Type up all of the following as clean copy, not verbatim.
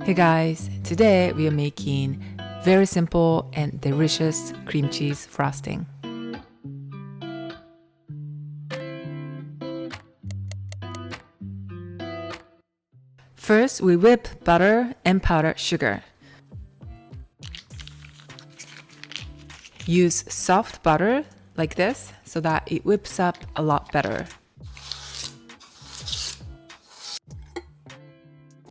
Hey guys, today we are making very simple and delicious cream cheese frosting. First, we whip butter and powdered sugar. Use soft butter like this so that it whips up a lot better.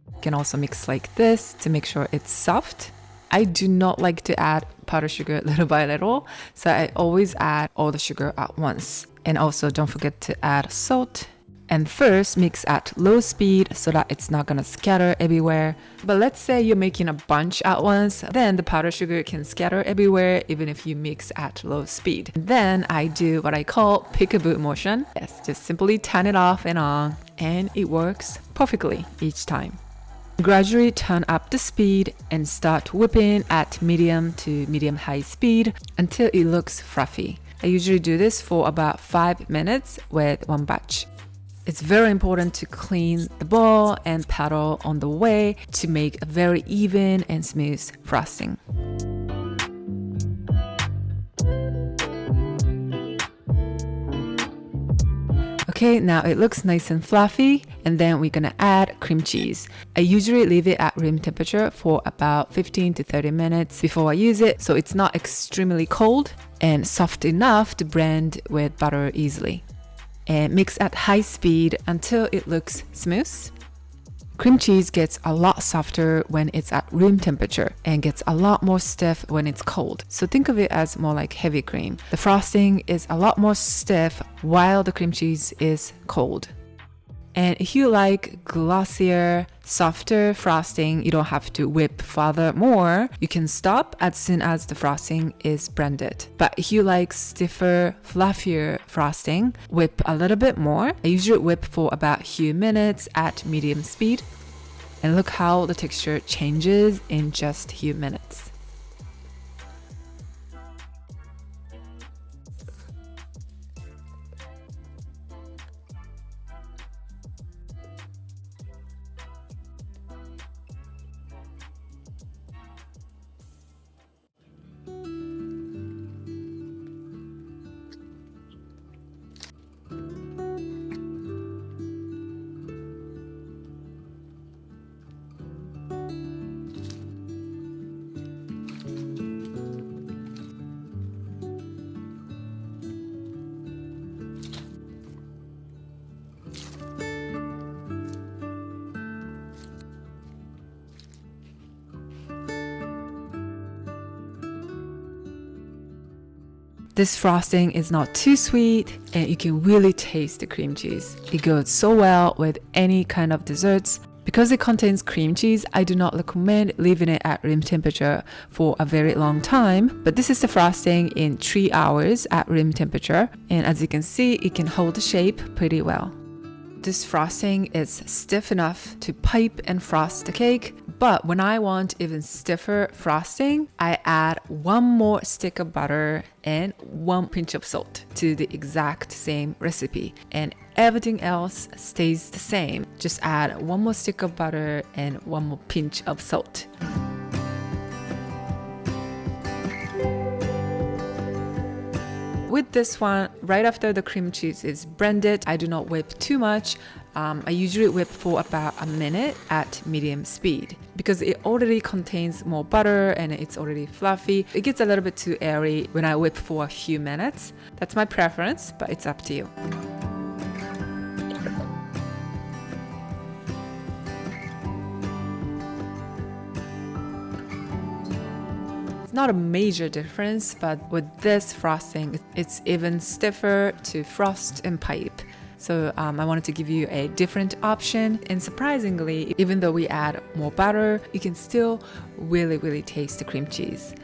You can also mix like this to make sure it's soft. I do not like to add powdered sugar little by little, so I always add all the sugar at once. And also don't forget to add salt. And first mix at low speed so that it's not gonna scatter everywhere. But let's say you're making a bunch at once, then the powdered sugar can scatter everywhere even if you mix at low speed. Then I do what I call peekaboo motion. Yes, just simply turn it off and on, and it works perfectly each time. Gradually turn up the speed and start whipping at medium to medium-high speed until it looks fluffy. I usually do this for about 5 minutes with one batch. It's very important to clean the bowl and paddle on the way to make a very even and smooth frosting. Okay, now it looks nice and fluffy, and then we're gonna add cream cheese. I usually leave it at room temperature for about 15 to 30 minutes before I use it, so it's not extremely cold and soft enough to blend with butter easily. And mix at high speed until it looks smooth. Cream cheese gets a lot softer when it's at room temperature and gets a lot more stiff when it's cold. So think of it as more like heavy cream. The frosting is a lot more stiff while the cream cheese is cold. And if you like glossier, softer frosting, you don't have to whip further more. You can stop as soon as the frosting is blended. But if you like stiffer, fluffier frosting, whip a little bit more. I usually whip for about a few minutes at medium speed. And look how the texture changes in just a few minutes. This frosting is not too sweet and you can really taste the cream cheese. It goes so well with any kind of desserts. Because it contains cream cheese, I do not recommend leaving it at room temperature for a very long time. But this is the frosting in 3 hours at room temperature. And as you can see, it can hold the shape pretty well. This frosting is stiff enough to pipe and frost the cake, but when I want even stiffer frosting, I add one more stick of butter and 1 pinch of salt to the exact same recipe, and everything else stays the same. Just add 1 more stick of butter and 1 more pinch of salt. With this one, right after the cream cheese is blended, I do not whip too much. I usually whip for about a minute at medium speed because it already contains more butter and it's already fluffy. It gets a little bit too airy when I whip for a few minutes. That's my preference, but it's up to you. Not a major difference, but with this frosting, it's even stiffer to frost and pipe. So I wanted to give you a different option. And surprisingly, even though we add more butter, you can still really taste the cream cheese.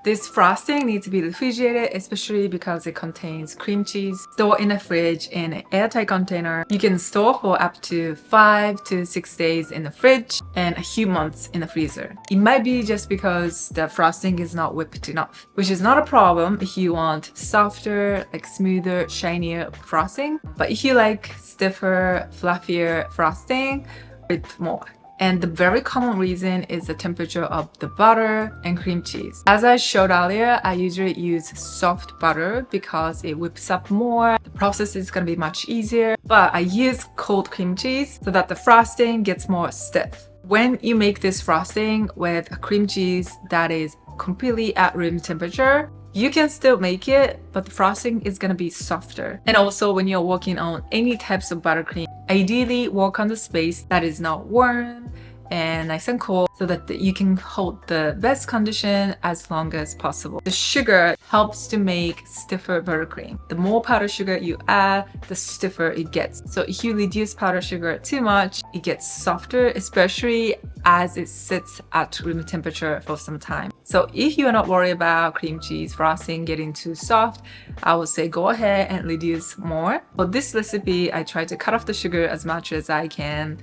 This frosting needs to be refrigerated, especially because it contains cream cheese. Store in the fridge in an airtight container. You can store for up to 5 to 6 days in the fridge and a few months in the freezer. It might be just because the frosting is not whipped enough, which is not a problem if you want softer, like smoother, shinier frosting. But if you like stiffer, fluffier frosting, whip more. And the very common reason is the temperature of the butter and cream cheese. As I showed earlier, I usually use soft butter because it whips up more. The process is going to be much easier, but I use cold cream cheese so that the frosting gets more stiff. When you make this frosting with a cream cheese that is completely at room temperature, you can still make it, but the frosting is gonna be softer. And also when you're working on any types of buttercream, ideally work on the space that is not warm and nice and cool so that you can hold the best condition as long as possible. The sugar helps to make stiffer buttercream. The more powdered sugar you add, the stiffer it gets. So if you reduce powdered sugar too much, it gets softer, especially as it sits at room temperature for some time. So if you are not worried about cream cheese frosting getting too soft, I would say go ahead and reduce more. For this recipe, I try to cut off the sugar as much as I can,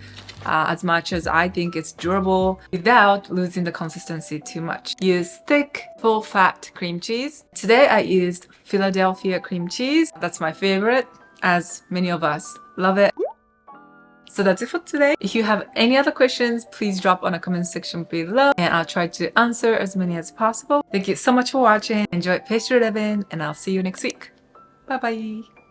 as much as I think it's durable without losing the consistency too much. Use thick, full-fat cream cheese. Today I used Philadelphia cream cheese. That's my favorite, as many of us love it. So that's it for today. If you have any other questions, please drop on the comment section below and I'll try to answer as many as possible. Thank you so much for watching. Enjoy pastry living and I'll see you next week. Bye bye.